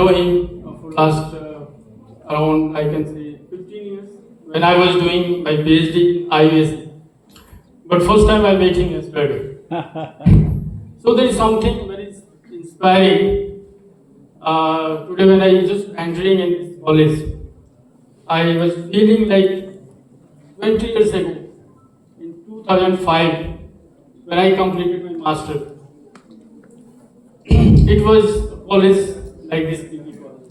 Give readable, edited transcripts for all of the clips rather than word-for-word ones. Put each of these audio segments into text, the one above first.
know him for last around, I can say, 15 years when I was doing my PhD in IUSC. But first time I met him yesterday. So there is something very inspiring. Today when I just entering in this college, I was feeling like 20 years ago, in 2005, when I completed my master. It was a college like this PG college.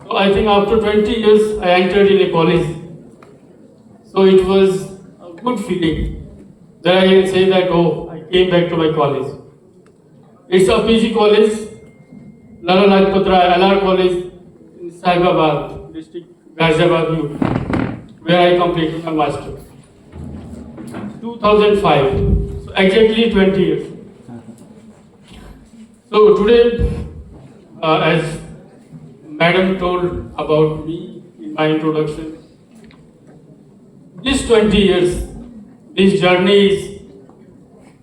So I think after 20 years, I entered in a college. So it was a good feeling that I can say that, oh, I came back to my college. It's a PG college, Lala Lajpat Rai LR College in Saibabad, district Ghaziabad, UP, where I completed my master. 2005, so exactly 20 years. So today, as Madam told about me in my introduction, this 20 years, this journey is,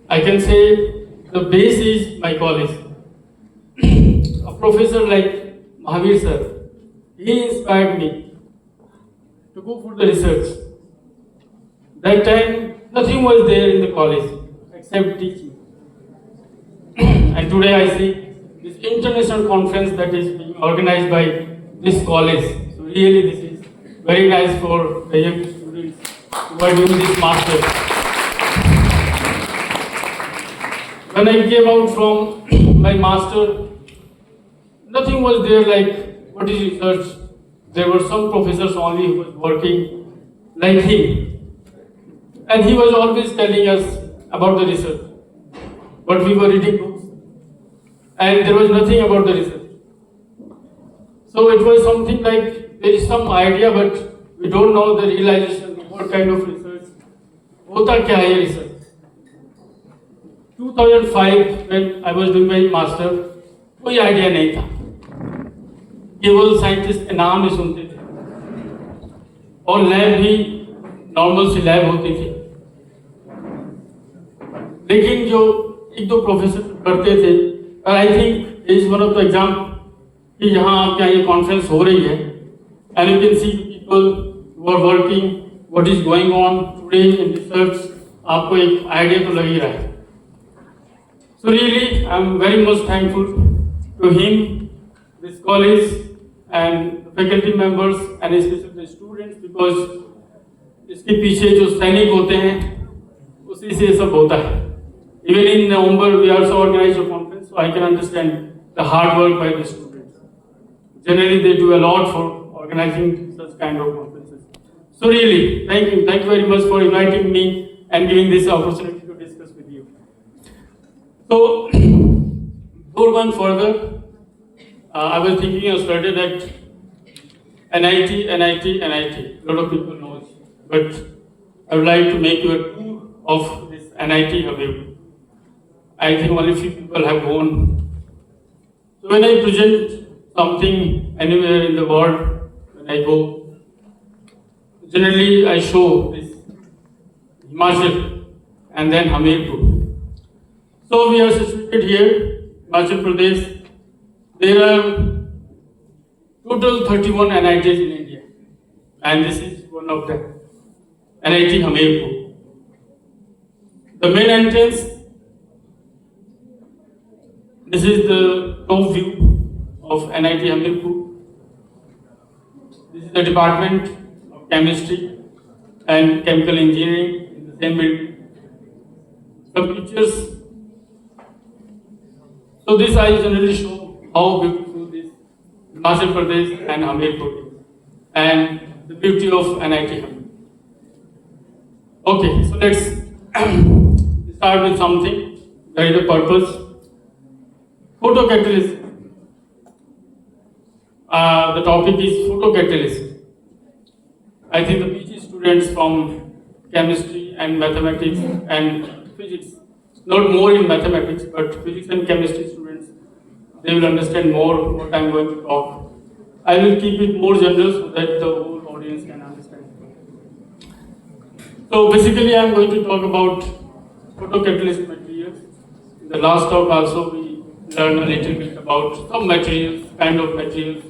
I can say, the base is my college. A professor like Mahavir sir, he inspired me to go for the research. That time, nothing was there in the college except teaching. And today I see this international conference that is being organized by this college. So really this is very nice for the young students who are doing this master. When I came out from my master, nothing was there like what is research. There were some professors only who was working like him. And he was always telling us about the research. But we were reading books. And there was nothing about the research. So it was something like there is some idea, but we don't know the realization of what kind of research. Hota kya hai research? 2005 when I was doing my master, कोई idea नहीं था. केवल scientist के नाम ही सुनते थे. और lab भी नॉर्मल सी लैब होती थी. लेकिन जो एक दो प्रोफेसर करते थे, और I think is one of the example कि यहाँ आपके यहाँ ये कॉन्फ्रेंस हो रही है, and you can see people who are working what is going on today in research. आपको एक आइडिया तो लग ही रहा है. So really I am very much thankful to him, this college and faculty members and specially the students, because इसके पीछे जो सैनिक होते हैं उसी से सब होता है. Even in November, we also organized a conference, so I can understand the hard work by the students. Generally, they do a lot for organizing such kind of conferences. So really, thank you very much for inviting me and giving this opportunity to discuss with you. So, before going further, I was thinking yesterday that NIT, a lot of people know it, but I would like to make you a tour of this NIT Hamirpur. I think only few people have gone. So when I present something anywhere in the world, when I go, generally I show this Himachal and then Hamirpur. So we are situated here, Himachal Pradesh. There are total 31 NITs in India, and this is one of them, NIT Hamirpur. The main entrance. This is the top view of NIT Hamirpur. This is the Department of Chemistry and Chemical Engineering in the same building. Some pictures. So this I generally show how beautiful this Himachal Pradesh and Hamirpur is, and the beauty of NIT Hamirpur. Okay, so let's start with something. That is the purpose. Photocatalysis. The topic is photocatalysis. I think the PG students from chemistry and mathematics and physics, not more in mathematics, but physics and chemistry students, they will understand more what I am going to talk. I will keep it more general so that the whole audience can understand. So basically I am going to talk about photocatalyst materials. In the last talk also we learn a little bit about some materials, kind of materials,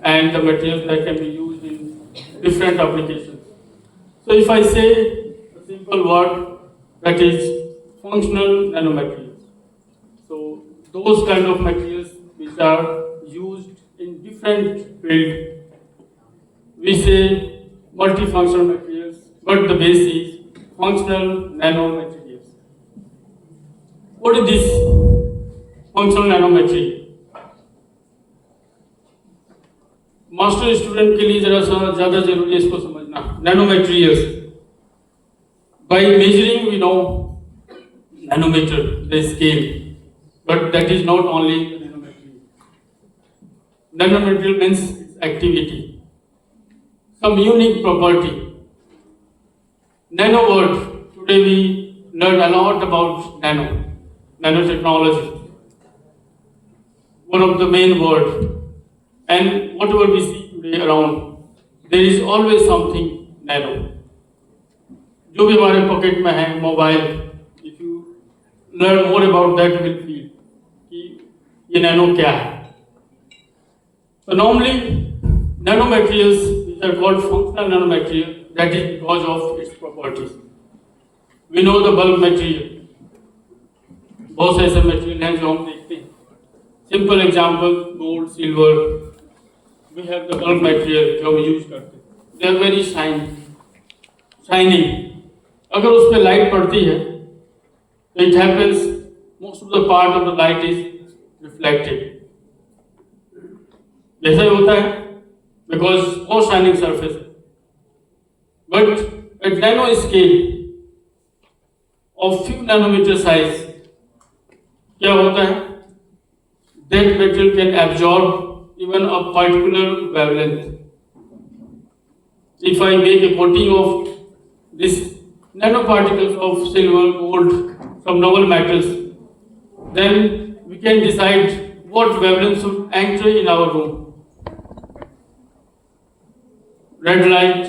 and the materials that can be used in different applications. So if I say a simple word, that is functional nanomaterials. So those kind of materials which are used in different fields, we say multifunctional materials, but the base is functional nanomaterials. What is this functional nanomaterial? Master student के लिए जरा सा ज्यादा जरूरी है इसको समझना. Nanomaterials. By measuring, we know nanometer, the scale, but that is not only nanomaterial. Nanomaterial means activity, some unique property. Nano word. Today we learn a lot about nanotechnology. One of the main words. And whatever we see today around, there is always something nano. जो भी हमारे pocket में है mobile, if you learn more about that, you will feel कि ये nano क्या है. So normally nanomaterials which are called functional nanomaterial, that is because of its properties. We know the bulk material. बहुत से ऐसे material हैं जो हम देखते हैं. Simple example, gold, silver. We have the bulk material जो हम यूज करते हैं. They are very shining. अगर उस पर लाइट पड़ती है, तो it happens most of the part of the light is reflected. जैसा ही होता है because more shining surface. But at nano scale of few nanometer size, क्या होता है? That material can absorb even a particular wavelength. If I make a coating of this nanoparticles of silver, gold, some noble metals, then we can decide what wavelength should enter in our room. Red light,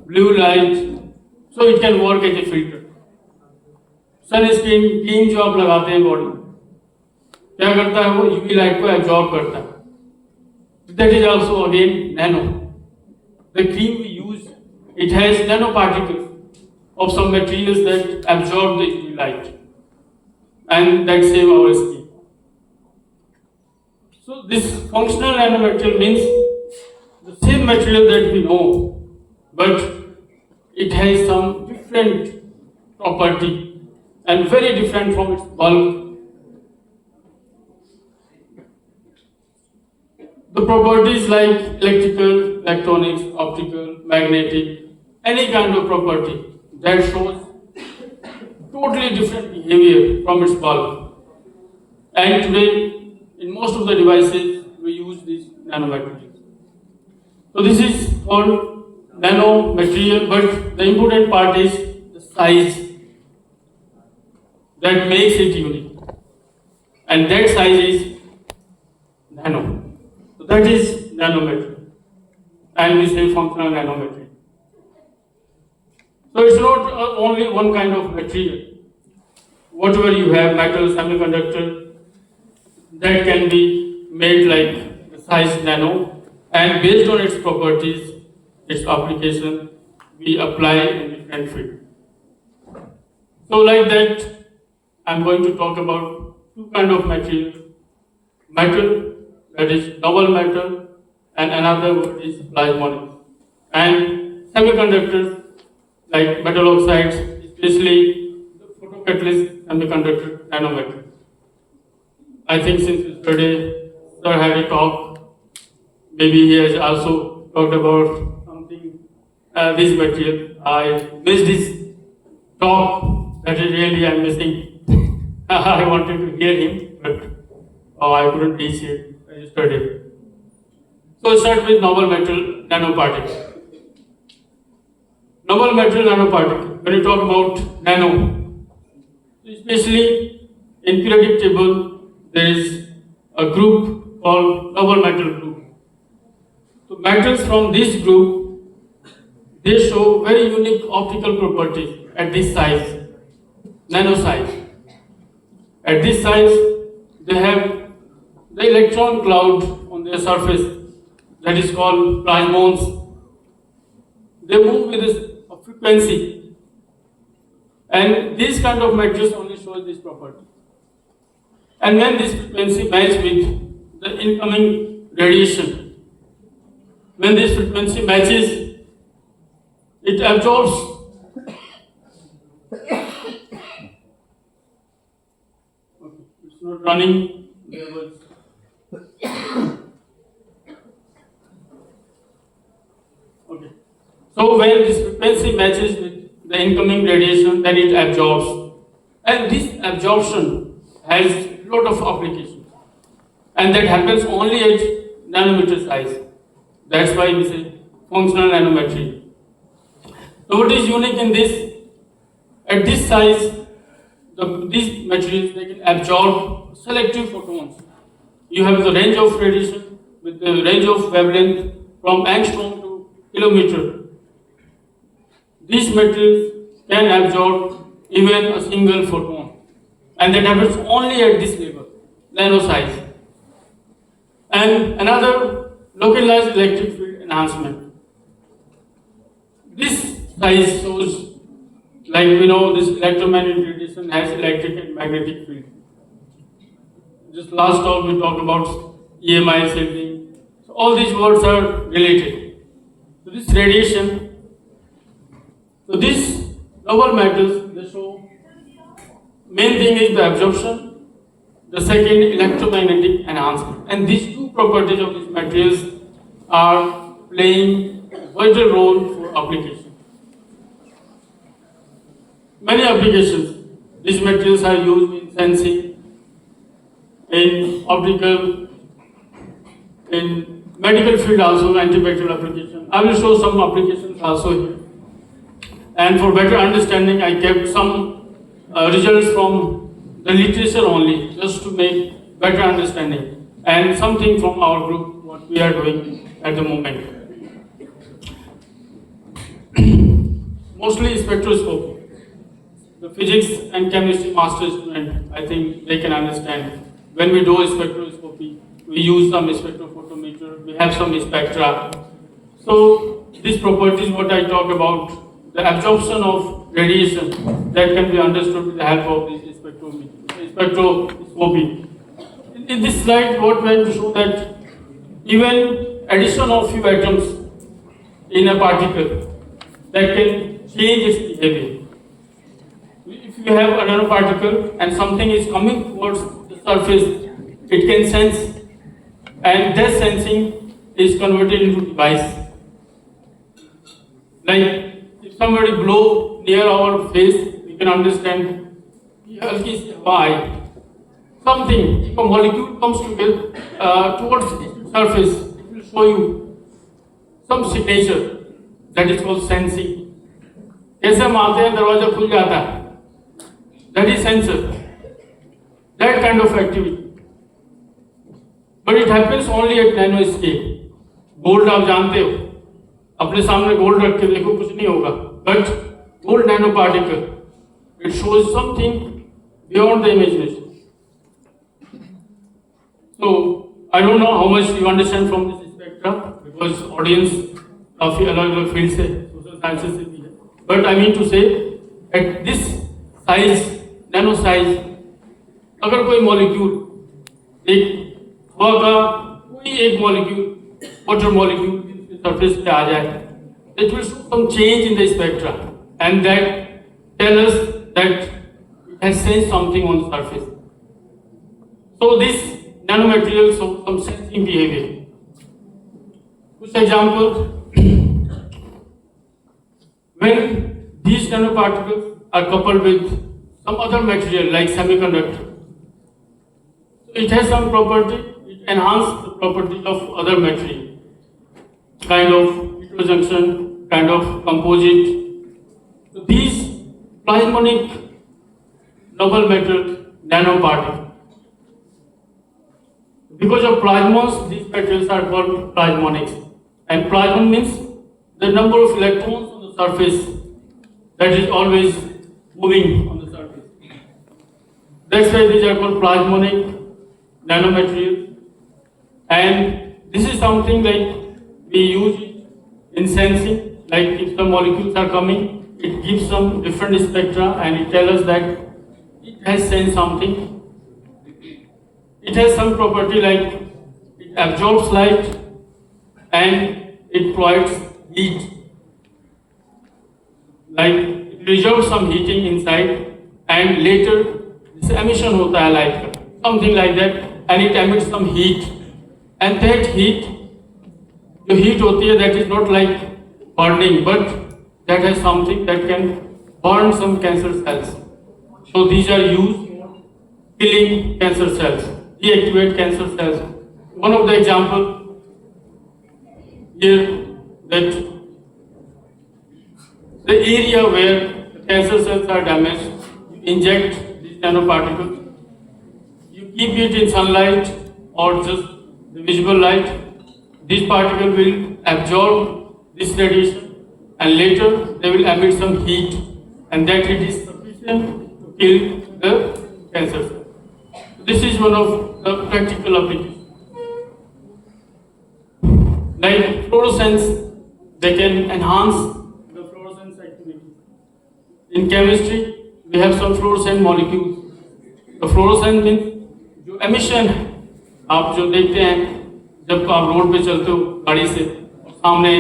blue light, so it can work as a filter. Sunscreen, cream जो आप लगाते हैं body, क्या करता है? वो UV light को absorb करता है. That is also again nano. The cream we use, it has nanoparticles of some materials that absorb the UV light and that save our skin. So this functional nanomaterial means the same material that we know, but it has some different property and very different from its bulk. The properties like electrical, electronics, optical, magnetic, any kind of property that shows totally different behavior from its bulk. And today, in most of the devices, we use these nanomaterials. So this is called nanomaterial, but the important part is the size that makes it unique. And that size is nano. So that is nanometric, and we say functional nanometric. So it's not only one kind of material. Whatever you have, metal, semiconductor, that can be made like the size nano, and based on its properties, its application, we apply in different field. So like that, I'm going to talk about two kind of material. Metal, that is noble metal, and another word is plasmonics. And semiconductors like metal oxides, especially the photocatalyst semiconductor nanometer. I think since yesterday, Sir had a talk, maybe he has also talked about something, this material. I missed his talk, that is really I'm missing. I wanted to hear him, but I couldn't reach it. Yesterday. So start with noble metal nanoparticle. Noble metal nanoparticle. When you talk about nano, especially in periodic table, there is a group called noble metal group. So metals from this group, they show very unique optical properties at this size, nano size. At this size, they have the electron cloud on their surface that is called plasmons. They move with a frequency, and these kind of materials only show this property. And when this frequency matches with the incoming radiation, when this frequency matches, it absorbs it's not running. There was okay. So when this frequency matches with the incoming radiation, then it absorbs. And this absorption has a lot of applications. And that happens only at nanometer size. That's why we say functional nanometry. So what is unique in this? At this size, these materials, they can absorb selective photons. You have the range of radiation with the range of wavelength from angstrom to kilometer. These materials can absorb even a single photon, and that happens only at this level, nano size. And another, localized electric field enhancement. This size shows, like we know, this electromagnetic radiation has electric and magnetic field. Just last talk we talked about EMI shielding. So all these words are related. So this radiation, so these noble metals, they show main thing is the absorption, the second electromagnetic enhancement. And these two properties of these materials are playing a vital role for application. Many applications, these materials are used in sensing, in optical, in medical field also, antibacterial application. I will show some applications also here. And for better understanding, I kept some results from the literature only, just to make better understanding. And something from our group, what we are doing at the moment. Mostly spectroscopy. The physics and chemistry master student, I think they can understand. When we do spectroscopy, we use some spectrophotometer, we have some spectra. So these properties, what I talk about, the absorption of radiation, that can be understood with the help of this spectroscopy. In this slide, what we have to show that even addition of few atoms in a particle, that can change its behavior. If you have a nanoparticle and something is coming towards the surface, it can sense, and that sensing is converted into device. Like if somebody blow near our face, we can understand why. Something, if a molecule comes towards the surface, it will show you some signature, that is called sensing. जैसे हम आते हैं दरवाजा खुल जाता है, that is sensor, that kind of activity. But it happens only at nano scale. Gold आप जानते हो, अपने सामने gold रख के देखो कुछ नहीं होगा. But gold nanoparticle, it shows something beyond the imagination. So I don't know how much you understand from this spectra, because audience काफी अलग-अलग field से, social sciences से भी है. But I mean to say, at this size, nano size, अगर कोई molecule, एक हवा का कोई एक molecule, water molecule surface पे आ जाए, it will show some change in the spectra, and that tell us that it has sensed something on the surface. So this nanomaterials show some sensing behavior. Kuch examples. When these nanoparticles are coupled with some other material like semiconductor, it has some property, it enhances the property of other material, kind of heterojunction, kind of composite. So these plasmonic noble metal nanoparticles. Because of plasmons, these materials are called plasmonics. And plasmon means the number of electrons on the surface that is always moving on the surface. That's why these are called plasmonic nanomaterials, and this is something like we use in sensing, like if the molecules are coming, it gives some different spectra and it tells us that it has sensed something. It has some property like it absorbs light and it provides heat, like it reserves some heating inside and later this emission hota hai light ka, something like that, and it emits some heat, and that heat, the heat hoti hai, that is not like burning but that has something that can burn some cancer cells. So these are used killing cancer cells, deactivate cancer cells. One of the example here, that the area where cancer cells are damaged, you inject these nanoparticles, you keep it in sunlight or just the visible light, this particle will absorb this radiation and later they will emit some heat, and that heat is sufficient to kill the cancer cell. This is one of the practical applications. Like fluorescence, they can enhance the fluorescence activity. In chemistry, we have some fluorescent molecules. The fluorescent means जो emission है, आप जो देखते हैं जब आप road पे चलते हो गाड़ी से, सामने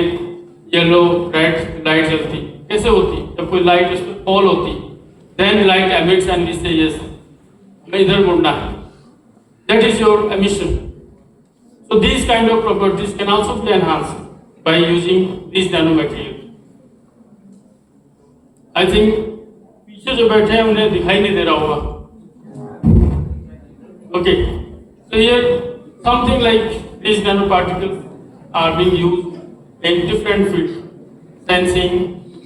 येलो रेड लाइट जलती, कैसे होती? जब कोई लाइट उस पर फॉल होती, then light emits and we say yes, हमें इधर मुड़ना है. That is your emission. So these kind of properties can also be enhanced by using these nanomaterials. I think पीछे जो बैठे हैं उन्हें दिखाई नहीं दे रहा होगा. Okay, so here something like these nanoparticles are being used in different fields: sensing,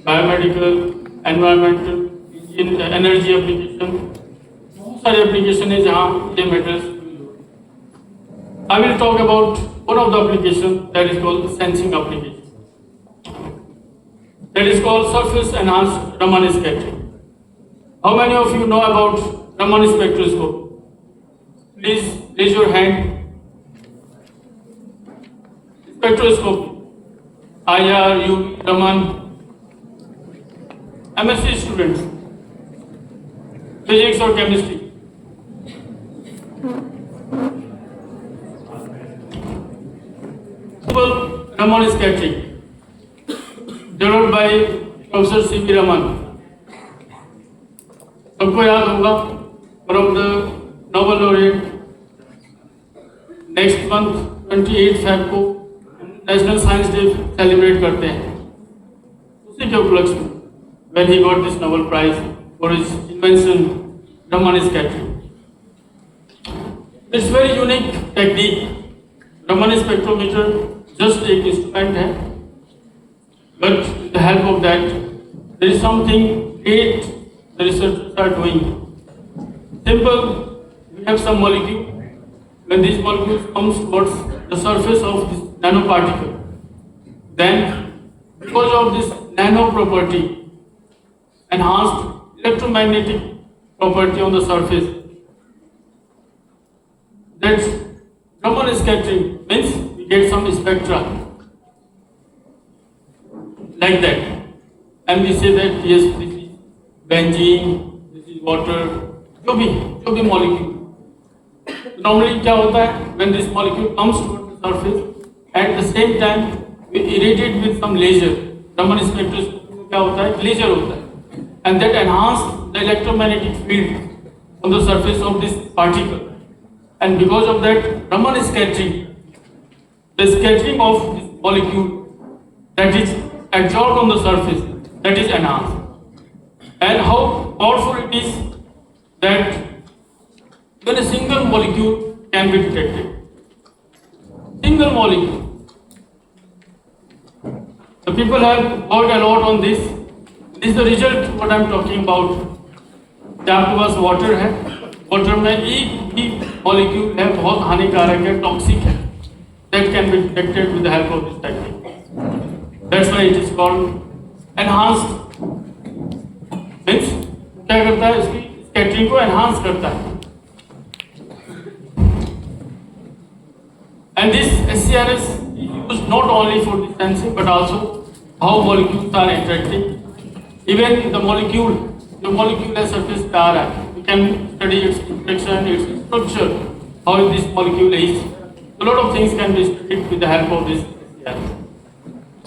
biomedical, environmental, in energy application. बहुत सारे application है जहाँ ये materials. I will talk about one of the applications that is called sensing application. That is called surface enhanced Raman scattering. How many of you know about Raman spectroscope? Please raise your hand. Spectroscopy, IR, UV, Raman. MSc students, physics or chemistry. Raman scattering, developed by Professor C.V. Raman. सबको याद होगा, one of the Nobel laureate. Next month 28 Feb को national science day celebrate करते हैं. उसी के उपलक्ष्य में when he got this Nobel Prize for his invention Raman scattering. It's very unique technique. Raman spectrometer just एक इंस्ट्रूमेंट है, but with the help of that there is something great the researchers are doing. Simple, we have some molecule. When these molecules comes towards the surface of this nanoparticle, then because of this nano property, enhanced electromagnetic property on the surface, that Raman scattering means we get some spectra like that, and we say that yes, this is benzene, this is water, जो भी molecule. Normally क्या होता है, when this molecule comes towards the surface, at the same time we irradiate with some laser. Raman spectroscopy में क्या होता है, laser होता है, and that enhance the electromagnetic field on the surface of this particle, and because of that Raman scattering, the scattering of this molecule that is absorbed on the surface, that is enhanced. And how powerful it is that when a single molecule can be detected. Single molecule. The people have worked a lot on this. This is the result what I am talking about. जब आपके पास water है, water में एक भी molecule है बहुत हानिकारक है, toxic है, that can be detected with the help of this technique. That's why it is called enhanced. Means क्या करता है, इसकी scattering को enhance करता है. And this SCRS is used not only for the sensing but also how molecules are interacting. Even the molecular surface पे आ रहा है. You can study its interaction, its structure, how this molecule is. A lot of things can be studied with the help of this SCRS.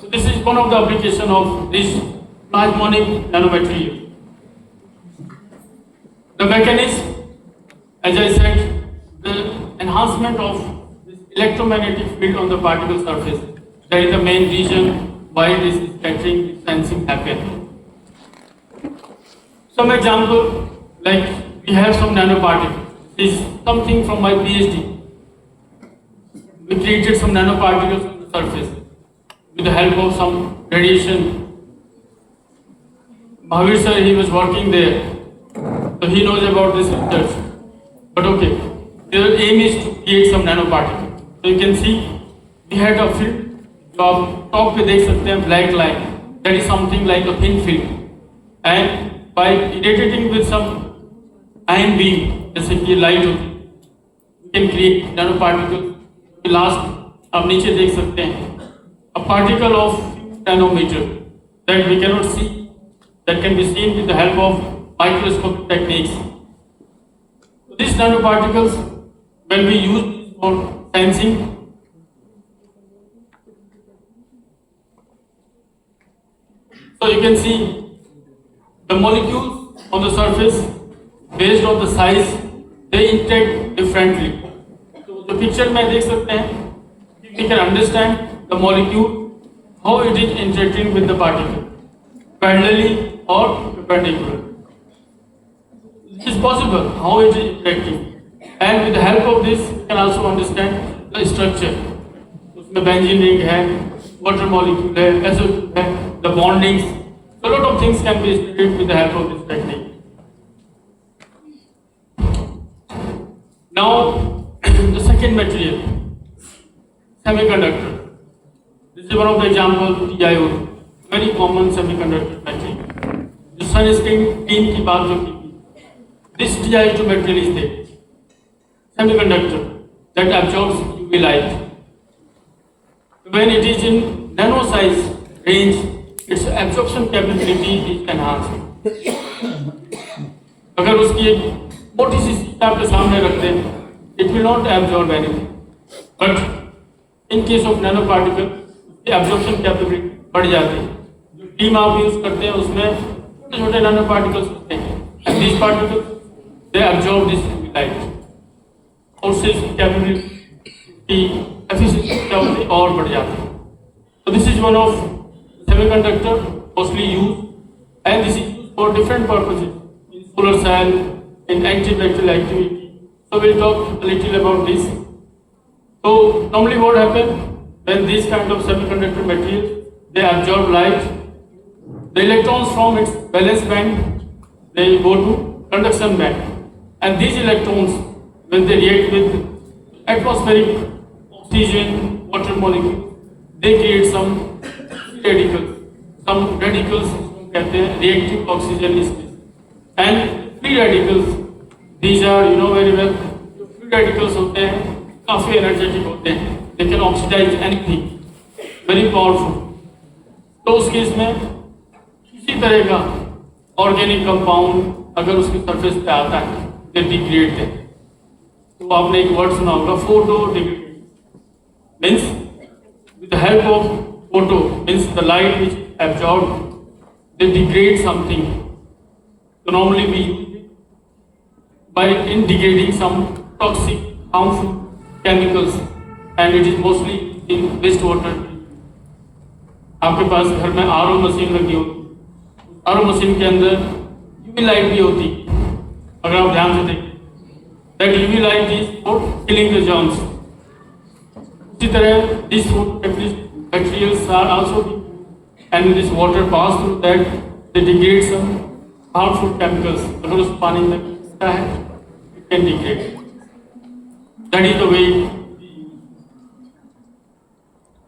So this is one of the application of this plasmonic nanomaterial. The mechanism, as I said, the enhancement of this electromagnetic field on the particle surface. That is the main reason why this scattering, this sensing happen. Some example, like we have some nanoparticles. This is something from my PhD. We created some nanoparticles on the surface with the help of some radiation. Mahavir sir, he was working there, so he knows about this research. But okay, their aim is to create some nanoparticles. So you can see we had a field. जो आप top पे देख सकते हैं black line, that is something like a thin film. And by irradiating with some ion beam, जैसे कि light होती है, we can create nanoparticles. Last आप नीचे देख सकते हैं a particle of nanometer that we cannot see, that can be seen with the help of microscopic techniques. So these nanoparticles, when we use for sensing, so you can see the molecules on the surface, based on the size, they interact differently. So the picture में देख सकते हैं, we can understand the molecule, how it is interacting with the particle, parallelly or perpendicularly. It is possible how it is interacting, and with the help of this, we can also understand the structure. उसमें benzene ring है, water molecule है, SO2 है, the bondings. So a lot of things can be studied with the help of this technique. Now, the second material, semiconductor. This is one of the examples of TiO2, very common semiconductor material. The sunscreen की बात जो की, this TiO2 material is there, semiconductor that absorbs UV light. When it is in nano size range, its absorption capability is enhanced. अगर उसकी एक मोटी सी sheet आपके सामने रख दें, it will not absorb anything. But in case of nano particle, the absorption capability बढ़ जाती है. जो बीम आप यूज करते हैं उसमें छोटे-छोटे nano particles होते हैं. And these particles, they absorb this light. और उससे इसकी capability की efficiency क्या होती है और बढ़ जाती है. So this is one of semiconductor mostly used, and this is used for different purposes in solar cell, in antibacterial activity. So we'll talk a little about this. So normally what happens when these kind of semiconductor materials, they absorb light, the electrons from its valence band, they go to conduction band, and these electrons, when they react with atmospheric oxygen, water molecules, they create some radicals. Some radicals कहते हैं reactive oxygen species, and free radicals. These are, you know very well, free radicals होते हैं काफी energetic होते हैं. They can oxidize anything, very powerful. तो उस case में किसी तरह का organic compound अगर उसकी surface पे आता है, they degrade है. तो आपने एक word सुना होगा, photo degradation. Means with the help of photo, means the light which is absorbed, they degrade something. So normally we use it by in degrading some toxic, harmful chemicals, and it is mostly in wastewater. आपके पास घर में RO machine लगी होती, RO machine के अंदर UV light भी होती, अगर आप ध्यान से देखें, that UV light is for killing the germs. इसी तरह these food materials are also, and this water pass through that, they degrade some harmful chemicals. अगर उस पानी में लगता है, it can degrade. That is the way.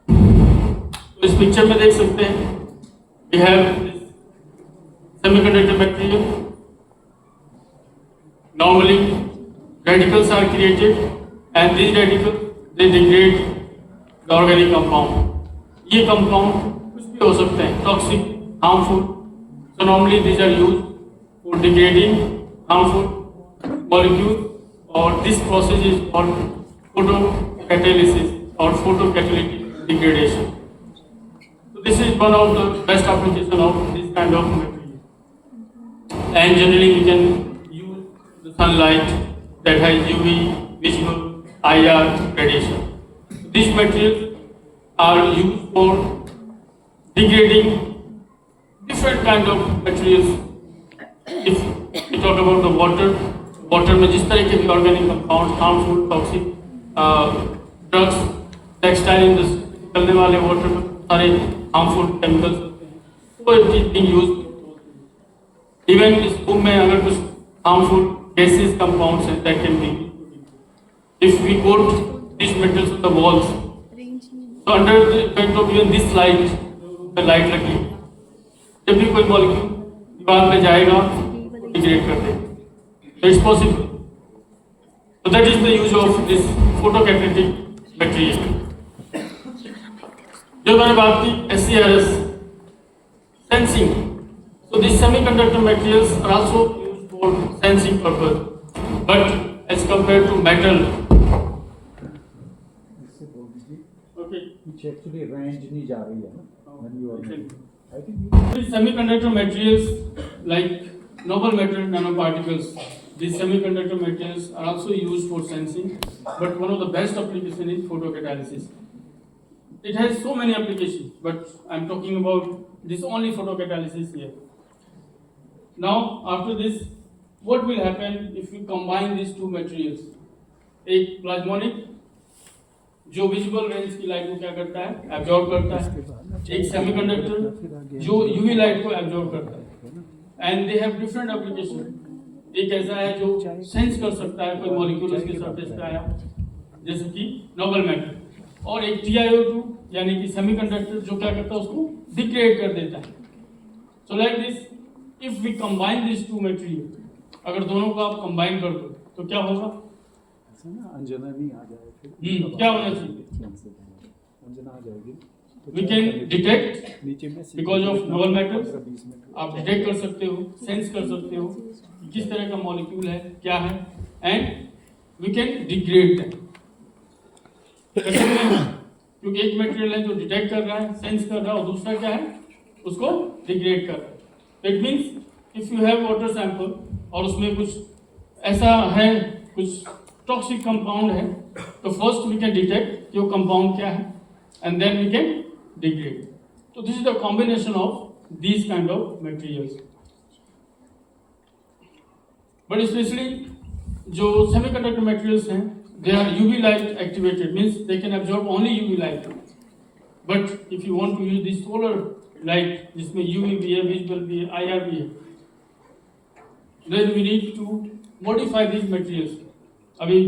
तो इस पिक्चर में देख सकते हैं, we have this semiconductor material. Normally radicals are created, and these radicals they degrade organic compound, ये कंपाउंड कुछ भी हो सकते हैं, toxic, harmful. So normally these are used for degrading harmful molecule, और this process is called photocatalysis or photocatalytic degradation. So this is one of the best application of this kind of material. And generally we can use the sunlight that has UV, visible, IR radiation. These materials are used for degrading different kind of materials. If we talk about the water में जिस तरह के भी organic compound, harmful, toxic drugs, textile industry निकलने वाले water में सारे harmful chemicals होते हैं, तो it is being used. Even इस रूम में अगर कुछ हार्मफुल गैसेस कंपाउंड्स हैं that can be, if we coat this metals on the walls, तो under the effect of even this light, पे लाइट लगी, जब भी कोई मॉलिक्यूल दीवार पे जाएगा डिग्रेड कर देगा. So it's possible. So that is the use of this photocatalytic material. जो मैंने बात की SCRS, sensing. So these semiconductor materials are also used for sensing purpose, but as compared to metal. Okay. Which actually range नहीं जा रही है ना when you are. I think these semiconductor materials like noble metal nanoparticles. These semiconductor materials are also used for sensing, but one of the best application is photocatalysis. It has so many applications, but I'm talking about this only photocatalysis here. Now, after this, what will happen if we combine these two materials? एक प्लाज्मोनिक जो visible range की light को क्या करता है, absorb करता है, एक सेमीकंडक्टर जो यूवी लाइट को एब्जॉर्ब करता है, and they have different application. एक ऐसा है जो सेंस कर सकता है कोई मॉलिक्यूल उसके सरफेस पे आया, जैसे कि नोबल मेटल, और एक TiO2 यानी कि सेमीकंडक्टर जो क्या करता है उसको डिग्रेड कर देता है. So like this, if we combine this two material, अगर दोनों को आप कंबाइन कर दो तो क्या होगा, अंजना नहीं आ जाए फिर क्या होना चाहिए, अंजना आ जाएगी. We can detect because of noble metals. आप डिटेक्ट कर सकते हो, सेंस कर सकते हो किस तरह का मॉलिक्यूल है, क्या है, and we can degrade that. क्योंकि एक मटेरियल है जो डिटेक्ट कर रहा है, सेंस कर रहा है, और दूसरा क्या है उसको डिग्रेड कर रहा है. It means if you have water sample और उसमें कुछ ऐसा है, कुछ टॉक्सिक कंपाउंड है, तो फर्स्ट वी कैन डिटेक्ट कि वो कंपाउंड क्या है, and then we can degrade. तो this is the combination of these kind of materials. But specially जो सेमीकंडक्टर मटेरियल्स हैं, they are UV light activated, means they can absorb only UV light. But if you want to use this solar light जिसमें UV भी है, visible भी है, IR भी है, then we need to modify these materials. अभी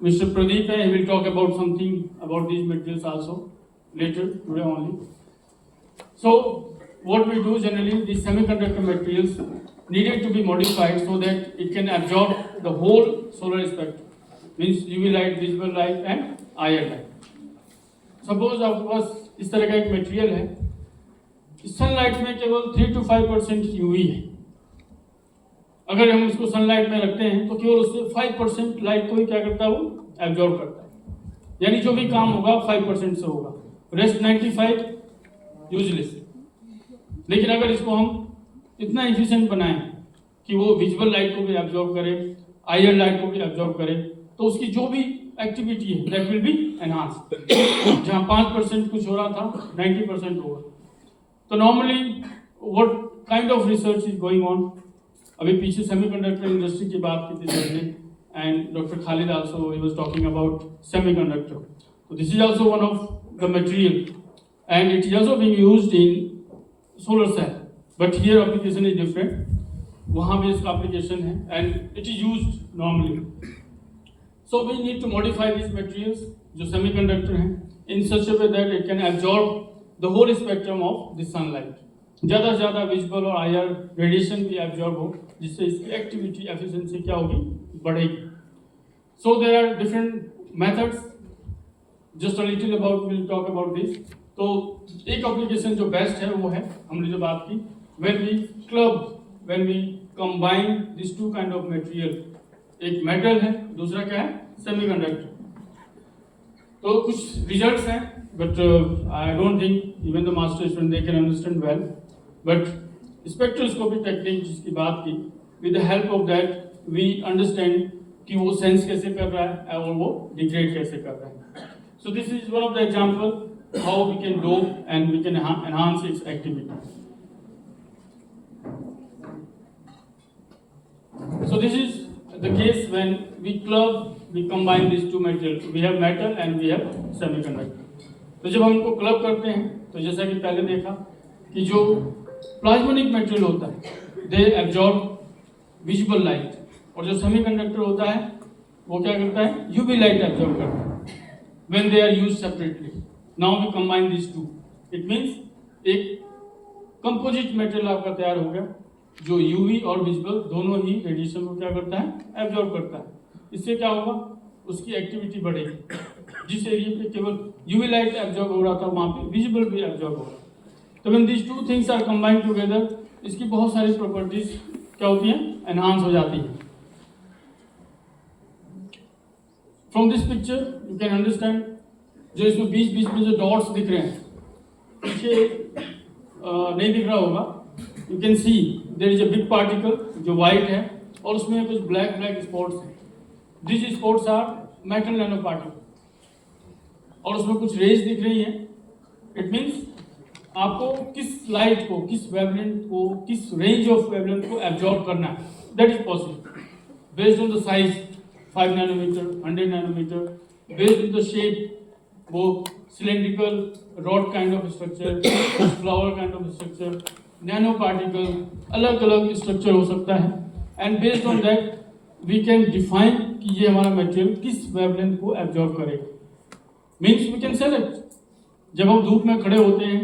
mister Pradeep है, he will talk about something about these materials also later today only. So what we do generally, these semiconductor materials needed to be modified so that it can absorb the whole solar spectrum, means UV light, visible light and IR light. Suppose आपके पास इस तरह का एक material है, sunlight में केवल 3 to 5% UV है. अगर हम इसको सनलाइट में रखते हैं तो केवल उससे 5% लाइट को ही क्या करता है, वो एब्जॉर्ब करता है. यानी जो भी काम होगा 5% से होगा, रेस्ट 95 यूजलेस. लेकिन अगर इसको हम इतना एफिशिएंट बनाएं कि वो विजुअल लाइट को भी एब्जॉर्ब करे, आईआर लाइट को भी एब्जॉर्ब करे, तो उसकी जो भी एक्टिविटी है दैट विल बी एनहांस. जहाँ 5% कुछ हो रहा था 90% होगा. तो normally what kind of research is going on. अभी पीछे सेमीकंडक्टर इंडस्ट्री की बात की थी सर ने, and doctor Khalid also he was talking about semiconductor. So this is also one of the material, and it is also being used in solar cell, but here application is different. वहाँ भी इसका application है, and it is used normally. So we need to modify these materials जो semiconductor हैं in such a way that it can absorb the whole spectrum of the sunlight. ज़्यादा से ज़्यादा visible और IR radiation भी absorb हो, जिससे इसकी activity efficiency क्या होगी, बढ़ेगी. So there are different methods. Just a little about will talk about this. तो एक एप्लीकेशन जो बेस्ट है वो है, हमने जो बात की, when we combine this two kind of material, एक मेटल है, दूसरा क्या है, सेमीकंडक्टर। तो कुछ रिजल्ट्स हैं, but I don't think even the master student they can understand well, but spectroscopy technique जिसकी बात की, with the help of that we understand कि वो सेंस कैसे कर रहा है और वो डिग्रेड कैसे कर रहा है। So this is one of the example how we can do and we can enhance its activity. So this is the case when we combine these two materials. We have metal and we have semiconductor. तो जब हम इनको club करते हैं, तो जैसा कि पहले देखा कि जो प्लाज्मोनिक मटेरियल होता है, दे एब्जॉर्ब विजिबल लाइट, और जो सेमीकंडक्टर होता है वो क्या करता है, यूवी लाइट एब्जॉर्ब करता है when they are used separately. Now we combine these two. It means एक कंपोजिट मटेरियल आपका तैयार हो गया जो यूवी और विजिबल दोनों ही रेडिएशन को क्या करता है, एब्जॉर्ब करता है। इससे क्या होगा, उसकी एक्टिविटी बढ़ेगी। जिस एरिया पे केवल यूवी लाइट एब्जॉर्ब हो रहा था वहां पे विजिबल भी एब्जॉर्ब होगा। तो when these two things are combined together, इसकी बहुत सारी प्रॉपर्टीज क्या होती हैं, एनहांस हो जाती है। From this picture you can understand, जो इसमें बीच बीच में जो डॉट्स दिख रहे हैं, पीछे नहीं दिख रहा होगा, you can see there is a big particle जो वाइट है और उसमें कुछ ब्लैक ब्लैक स्पॉट्स हैं। This spots are metal nano particle, और उसमें कुछ रेज दिख रही हैं। इट मीन्स आपको किस लाइट को, किस वेवलेंथ को, किस रेंज ऑफ वेवलेंथ को एब्जॉर्ब करना है, that is possible based on the size, 5 nanometer, 100 nanometer, based on the shape, वो cylindrical rod kind of structure, flower kind of structure, nano particle, अलग अलग स्ट्रक्चर हो सकता है। And based on that we can define कि ये हमारा material किस वेवलेंथ को एब्जॉर्ब करेगा। मीन्स वी कैन सेलेक्ट, जब हम धूप में खड़े होते हैं,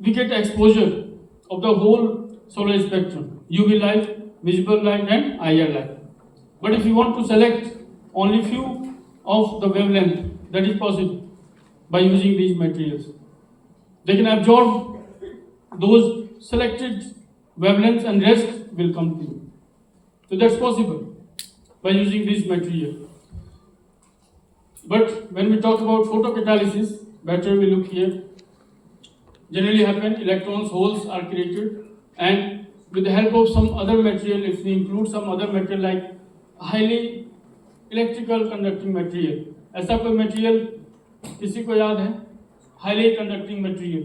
we get exposure of the whole solar spectrum, UV light, visible light and IR light. But if you want to select only few of the wavelength, that is possible by using these materials. They can absorb those selected wavelengths and rest will come to you. So that's possible by using this material. But when we talk about photocatalysis, better we look here. Generally happen, electrons, holes are created, and with the help of some other material, if we include some other material like highly electrical conducting material, ऐसा कोई material किसी को याद है, highly conducting material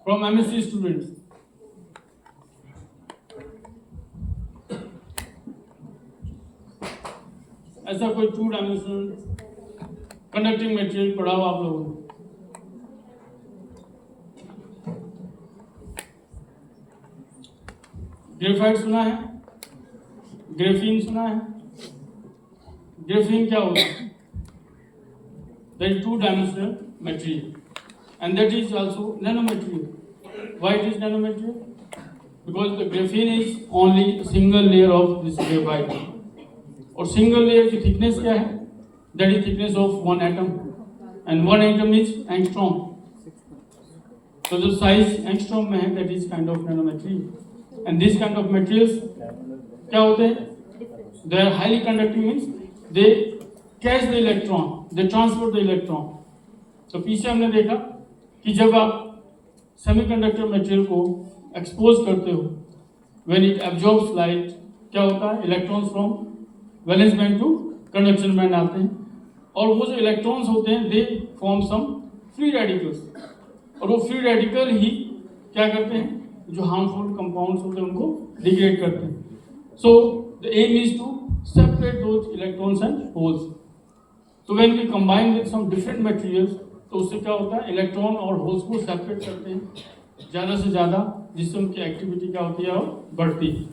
from MSc students? ऐसा कोई 2 dimensional conducting material पढ़ा हो आप लोगों ने? ग्रेफाइट सुना है, ग्रेफीन सुना है? ग्रेफीन क्या होता है? That is 2 dimensional material and that is also nano material. Why it is nano material? Because the graphene is only single layer of this graphite, और सिंगल लेयर की थिकनेस क्या है? That is thickness of 1 atom, and 1 atom is angstrom. तो जो size angstrom में है, that is kind of nano material. And this kind of materials क्या होते हैं? They are highly conducting, means they catch the electron, they transfer the electron. तो पीछे हमने देखा कि जब आप सेमीकंडक्टर मटेरियल को एक्सपोज करते हो, व्हेन इट एब्जॉर्ब्स लाइट, क्या होता है? Electrons from valence band to conduction band आते हैं, और वो जो इलेक्ट्रॉन्स होते हैं they form some free radicals, और वो फ्री रेडिकल ही क्या करते हैं? जो हार्मफुल कंपाउंड्स होते हैं उनको डिग्रेड करते हैं। So the aim is to separate those electrons and holes. So when we combine with some different materials, तो उससे क्या होता है? इलेक्ट्रॉन और होल्स को सेपरेट करते हैं ज़्यादा से ज़्यादा, जिससे उनकी एक्टिविटी क्या होती है? और बढ़ती है।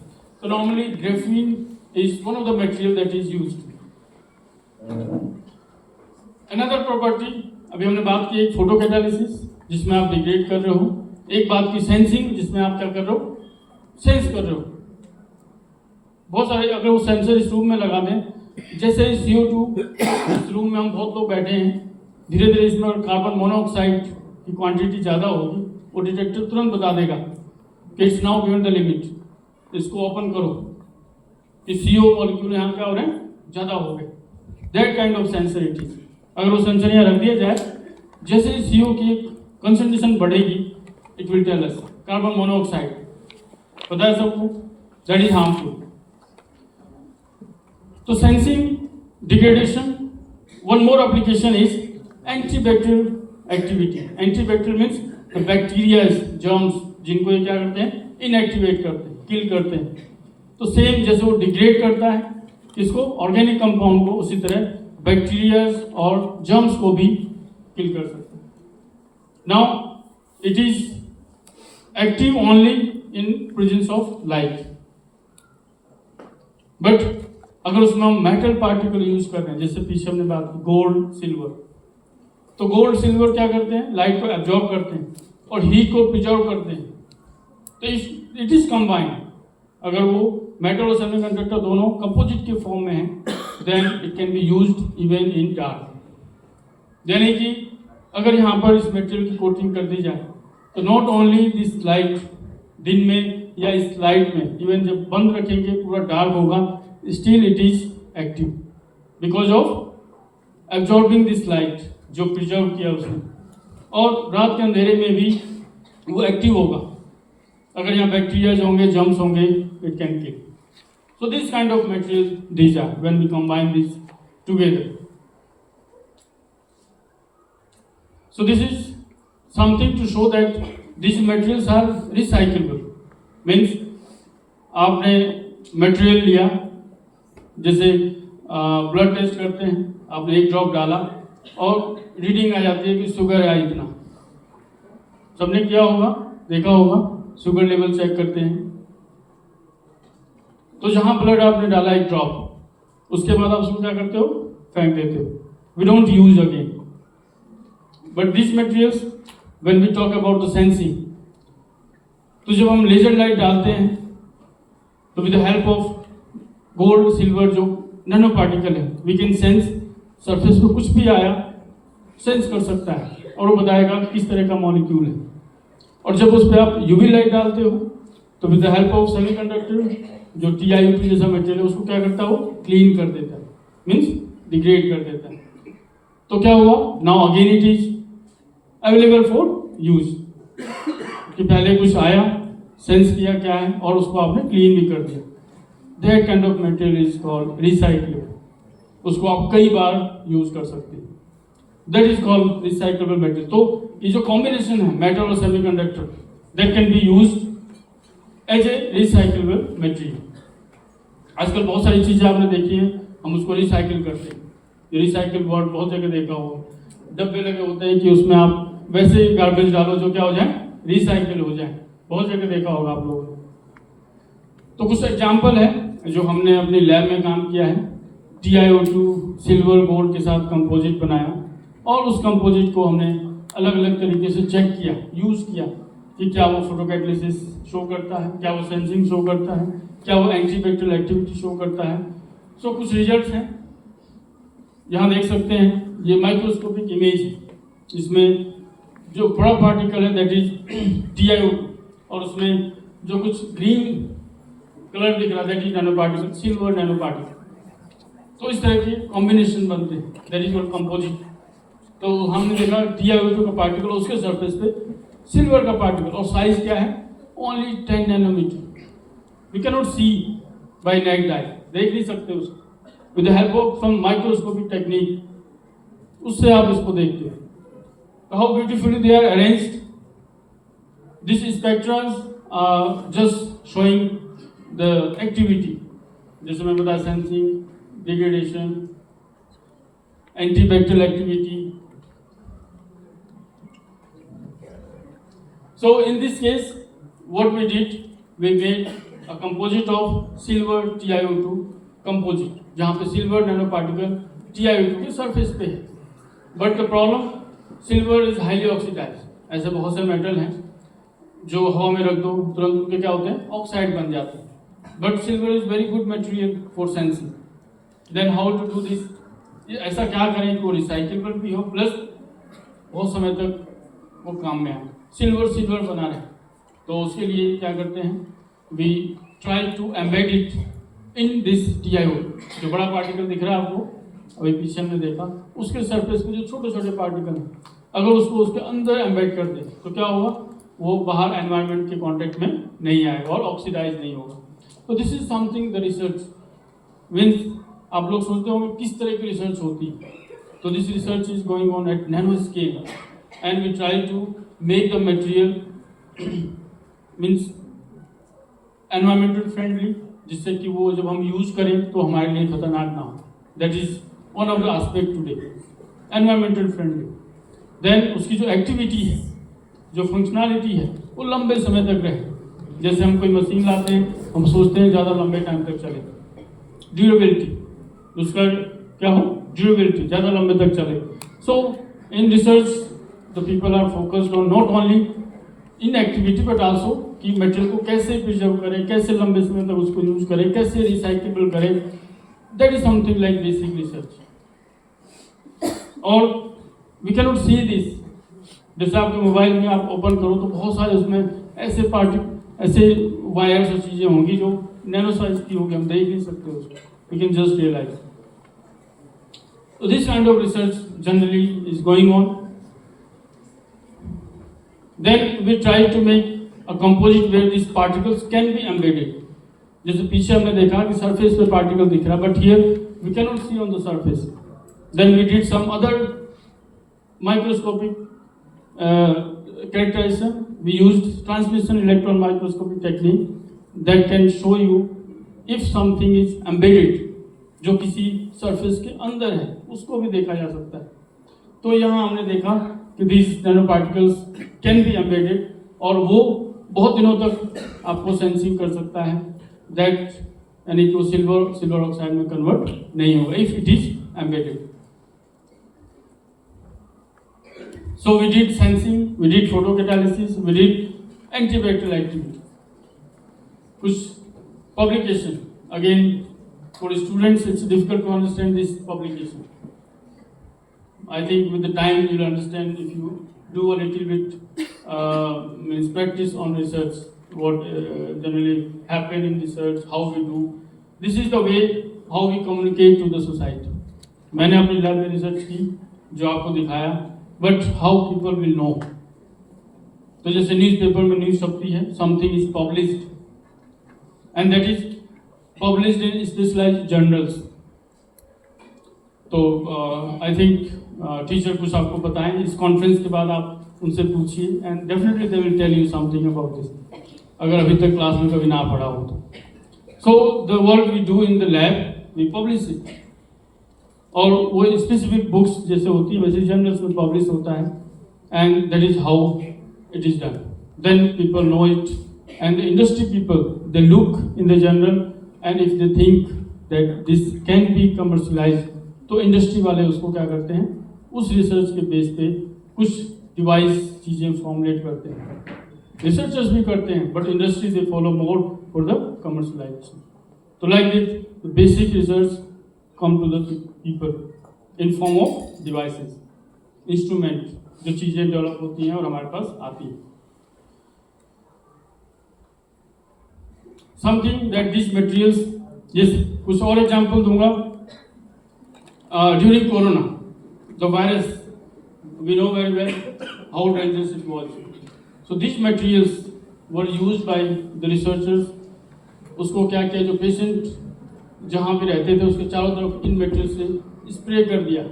तो normally graphene is one of the material that is used. Another property, अभी हमने बात की एक फोटोकैटालिसिस जिसमें आप डिग्रेड कर रहे हो, एक बात की सेंसिंग जिसमें आप क्या कर रहे हो? सेंस कर रहे हो। बहुत सारे, अगर वो सेंसर इस रूम में लगा दें जैसे CO2 इस रूम में हम बहुत लोग बैठे हैं, धीरे धीरे इसमें कार्बन मोनोऑक्साइड की क्वांटिटी ज़्यादा होगी, वो डिटेक्टर तुरंत बता देगा कि it's now beyond the limit, इसको ओपन करो कि CO मॉलिक्यूल यहाँ क्या हो रहे हैं, ज़्यादा हो गए। That kind of sensor it is. अगर वो सेंसर यहाँ रख दिया जाए, जैसे ही CO की कंसंट्रेशन बढ़ेगी, it will tell us carbon monoxide, पता है सबको, दैट इज हार्मफुल। तो sensing degradation, one more application is antibacterial activity. Antibacterial means the bacteria, germs, जिनको ये क्या करते हैं, इनएक्टिवेट करते हैं, किल करते हैं। तो सेम जैसे वो डिग्रेड करता है किसको, ऑर्गेनिक कंपाउंड को, उसी तरह बैक्टीरिया और जर्म्स को भी किल कर सकते हैं। Now it is active only in presence of light, but अगर उसमें हम मेटल पार्टिकल यूज कर रहे हैं, जैसे पीछे हमने बात की गोल्ड सिल्वर, तो गोल्ड सिल्वर क्या करते हैं, लाइट को एब्जॉर्ब करते हैं और हीट को प्रिजर्व करते हैं। तो इट इज कंबाइंड, अगर वो मेटल और सेमीकंडक्टर दोनों कंपोजिट के फॉर्म में हैं, then it can be used even in dark. यानी कि अगर यहाँ पर इस मटेरियल की कोटिंग कर दी जाए, तो नॉट ओनली दिस लाइट दिन में या इस लाइट में, इवन जब बंद रखेंगे पूरा डार्क होगा, still it is active because of absorbing this light जो प्रिजर्व किया उसने। और रात के अंधेरे में भी वो एक्टिव होगा, अगर यहाँ बैक्टीरिया होंगे, जर्म्स होंगे, it can kill. So this kind of material these are when we combine these together. So this is something to show that these materials are recyclable. Means आपने मटेरियल लिया, जैसे blood test करते हैं, आपने एक drop डाला और reading आ जाती है कि शुगर है इतना, सबने किया होगा, देखा होगा, शुगर लेवल चेक करते हैं। तो जहां ब्लड आपने डाला एक ड्रॉप, उसके बाद आप उसको क्या करते हो, फेंक देते हो, we don't use again. But this materials when we talk about the sensing, तो जब हम लेजर लाइट डालते हैं, तो with the help of gold silver जो नैनो पार्टिकल है, वी कैन सेंस, सरफेस पर कुछ भी आया सेंस कर सकता है और वो बताएगा किस तरह का मॉलिक्यूल है। और जब उस पर आप यूवी लाइट डालते हो, तो with the help of semiconductor जो TiO2 जैसा मटेरियल है, उसको क्या करता है, वो क्लीन कर देता है, मीन्स डिग्रेड कर देता है। तो क्या हुआ, now again it is available for use, कि पहले कुछ आया, सेंस किया क्या है, और उसको आपने क्लीन भी कर दिया। That kind of material is called recyclable, उसको आप कई बार यूज कर सकते हैं, that is called recyclable material. तो ये जो कॉम्बिनेशन है मेटल और semiconductor, that can be used as a recyclable material. आजकल बहुत सारी चीजें आपने देखी है, हम उसको रिसाइकिल करते हैं, ये रिसाइकिल वर्ड बहुत जगह देखा होगा, डब्बे लगे होते हैं कि उसमें आप वैसे ही गार्बेज डालो जो क्या हो जाए, रिसाइकिल हो जाए, बहुत जगह देखा होगा आप लोगों ने। तो कुछ एग्जाम्पल है जो हमने अपनी लैब में काम किया है, TiO2 सिल्वर गोल्ड के साथ कंपोजिट बनाया, और उस कंपोजिट को हमने अलग अलग तरीके से चेक किया, यूज किया कि क्या वो फोटोकैटालिसिस शो करता है, क्या वो सेंसिंग शो करता है, क्या वो एंटीबैक्टीरियल एक्टिविटी शो करता है। सो कुछ रिजल्ट्स हैं, यहाँ देख सकते हैं, ये माइक्रोस्कोपिक इमेज है, इसमें जो बड़ा पार्टिकल है दैट इज TiO2, और उसमें जो कुछ ग्रीन कलर दिख रहा है that is nano particle, silver nano particle. तो इस तरह के कॉम्बिनेशन बनते हैं, दैट इज कॉल्ड कंपोजिट। तो हमने देखा TiO2 का पार्टिकल, उसके सरफेस पे सिल्वर का पार्टिकल, और साइज क्या है, only 10 nanometer. We can not see by naked eye, देख नहीं सकते उसको, with the help of some microscopic technique उससे आप इसको देखते हैं। How beautifully they are arranged, this spectras are just showing the activity, जैसे मैं बताया sensing, degradation, antibacterial activity. So in this case, what we did, we made a composite of silver TiO2 composite, जहाँ पे silver nano particle TiO2 के surface पे है। But the problem, silver is highly oxidize. ऐसे बहुत से metal हैं जो हवा में रख दो तुरंत उनके क्या होते हैं, ऑक्साइड बन जाते हैं। But silver is very good material for sensing. Then how to do this, ऐसा क्या करें कि वो रिसाइकेबल भी हो प्लस बहुत समय तक वो काम में आए। सिल्वर बना रहे, तो उसके लिए क्या करते हैं, we try to embed it in this TiO। जो बड़ा पार्टिकल दिख रहा है आपको, अभी पीछे हमने देखा, उसके सरफेस में जो छोटे छोटे पार्टिकल हैं, अगर उसको उसके अंदर एम्बेड कर दे तो क्या होगा, वो बाहर एनवायरनमेंट के कांटेक्ट में नहीं आएगा और ऑक्सीडाइज नहीं होगा। तो this is something the research means, आप लोग सोचते होंगे किस तरह की रिसर्च होती है, तो this research is going on at nano scale and we try to make the material means environmental friendly, जिससे कि वो जब हम यूज करें तो हमारे लिए खतरनाक ना हो। That is one of the aspect today, environmental friendly. Then उसकी जो एक्टिविटी है, जो फंक्शनैलिटी है, वो लंबे समय तक रहे। जैसे हम कोई मशीन लाते हैं, हम सोचते हैं ज़्यादा लंबे टाइम तक चले, ड्यूरेबिलिटी, उसका क्या हो, ड्यूरेबिलिटी, ज़्यादा लंबे तक चले। So in research the people are focused on not only in activity but also कि मटेरियल को कैसे प्रिजर्व करें, कैसे लंबे समय तक उसको यूज करें, कैसे रिसाइकेबल करें। That is something like basic research. और we can not see this, जैसे आपके मोबाइल में आप ओपन करो तो बहुत सारे उसमें ऐसे वायर्स और चीज़ें होंगी जो नैनो साइज की होगी, हम देख नहीं सकते उसको, we can just realise. So this kind of research generally is going on. Then we try to make a composite where these particles can be embedded. जैसे पीछे हमने देखा कि सरफेस पे पार्टिकल दिख रहा, but here we cannot see on the surface. Then we did some other microscopic characterization. We used transmission electron microscopy technique that can show you if something is embedded, जो किसी surface के अंदर है, उसको भी देखा जा सकता है। तो यहाँ हमने देखा कि these nano particles can be embedded, और वो बहुत दिनों तक आपको सेंसिंग कर सकता है, दैट यानी कि वो सिल्वर ऑक्साइड में कन्वर्ट नहीं होगा if it is embedded. So we did sensing, we did photocatalysis, we did antibacterial activity. कुछ publication, again for students it's difficult to understand this publication. I think with the time you'll understand if you do a little bit means practice on research, what generally happen in research, how we do. This is the way how we communicate to the society. मैंने अपनी lab में research की जो आपको दिखाया, but how people will know. तो जैसे newspaper में न्यूज़ छपती है, something is published and that is published in specialized journals. तो आई थिंक टीचर कुछ आपको बताएं इस कॉन्फ्रेंस के बाद, आप उनसे पूछिए and definitely they will tell you something about this, अगर अभी तक क्लास में कभी ना पढ़ा हो तो। So the work we do in the lab we publish it, और वो स्पेसिफिक बुक्स जैसे होती है वैसे जर्नल्स में पब्लिश होता है, and that is how it is done. Then people know it and the industry people they look in the journal and if they think that this can be commercialized, तो industry वाले उसको क्या करते हैं, उस research के base पे कुछ डिवाइस चीज़ें फॉर्मुलेट करते हैं। रिसर्चर्स भी करते हैं, but industry they follow more for the commercialization. तो like this the basic research come to the people in form of devices, instrument, जो चीज़ें डेवलप होती हैं और हमारे पास आती हैं। समथिंग दैट दिस मटेरियल्स, जैसे कुछ और एग्जाम्पल दूंगा। During corona the virus, we know very well how dangerous it was, so this materials were used by the researchers. उसको क्या किया, जो पेशेंट जहाँ पे रहते थे उसके चारों तरफ इन मटेरियल से स्प्रे कर दिया।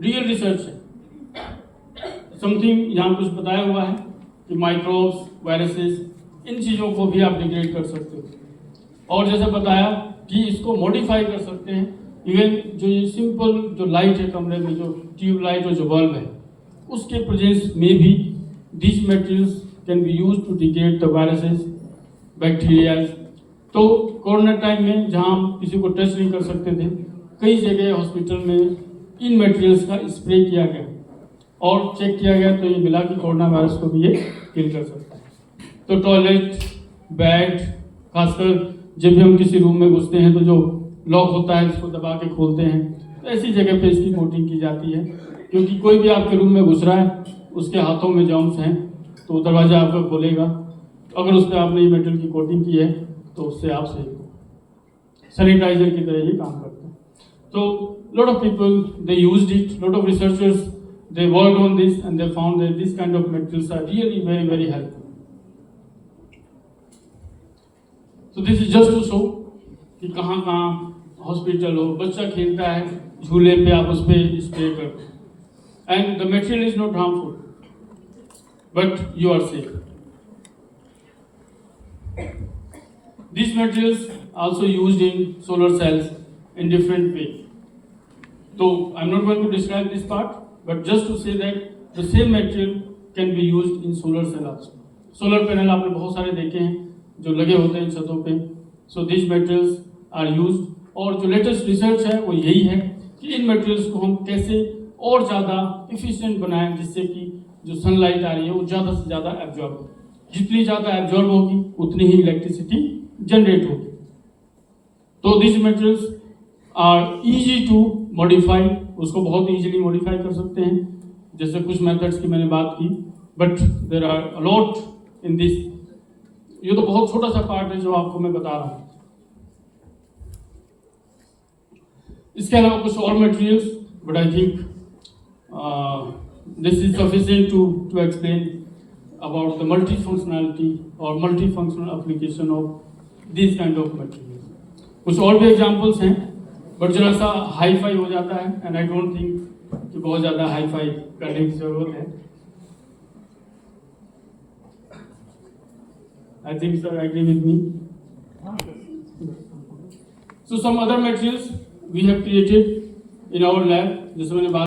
रियल रिसर्च है। समथिंग यहाँ कुछ बताया हुआ है कि माइक्रोब्स, वायरसेस, इन चीज़ों को भी आप डिग्रेड कर सकते हो, और जैसे बताया कि इसको मॉडिफाई कर सकते हैं। इवन जो ये सिंपल जो लाइट है कमरे में, जो ट्यूब लाइट और जो बल्ब है, उसके प्रेजेंस में भी this materials can be use to degrade the viruses, bacterias. तो कोरोना टाइम में जहाँ हम किसी को टच नहीं कर सकते थे, कई जगह हॉस्पिटल में इन मटेरियल्स का स्प्रे किया गया और चेक किया गया, तो ये मिला कि कोरोना वायरस को भी ये किल कर सकता है। तो टॉयलेट, बेड, खासकर जब भी हम किसी रूम में घुसते हैं तो जो लॉक होता है, इसको दबा के खोलते हैं, तो ऐसी जगह पे इसकी कोटिंग की जाती है, क्योंकि कोई भी आपके रूम में घुस रहा है, उसके हाथों में जर्म्स हैं, तो दरवाज़ा आपका खोलेगा। अगर उस पर आपने ये मेटल की कोटिंग की है तो उससे आप सैनिटाइजर की तरह ये काम करते हैं। तो lot of people they used it, lot of researchers they worked on this and they found that this kind of materials are really very very helpful. So this is just to show कि कहाँ कहाँ hospital हो, बच्चा खेलता है झूले पे, आप उस पर स्प्रे करते हैं, and the material is not harmful but you are safe. These materials also used in solar cells in different way. So I'm not going to describe this part, but just to say that the same material can be used in solar cell also. Solar panel आपने बहुत सारे देखे हैं जो लगे होते हैं छतों पे. So these materials are used, और जो लेटेस्ट रिसर्च है वो यही है कि इन मटेरियल्स को हम कैसे और ज़्यादा इफिशिएंट बनाएं, जिससे कि जो सनलाइट आ रही है वो ज़्यादा से ज़्यादा एब्जॉर्ब हो. जितनी ज़्यादा एब्जॉर्ब होगी उतनी ही इलेक्ट्रिसिटी जनरेट होगी. तो this materials are easy to modify, उसको बहुत इजीली मॉडिफाई कर सकते हैं, जैसे कुछ मेथड्स की मैंने बात की, but there are a lot in this. ये तो बहुत छोटा सा पार्ट है जो आपको मैं बता रहा हूँ. इसके अलावा कुछ और materials, but I think this is sufficient to explain about the multi-functionality or multi-functional application of these kind of materials. कुछ और भी एग्जाम्पल्स हैं, बट जरा सा हाई फाई हो जाता है, एंड आई डोंट थिंक कि बहुत ज़्यादा हाई फाई करने की जरूरत है. I think sir agree with me. So some other materials we have created in our lab, जैसे मैंने बात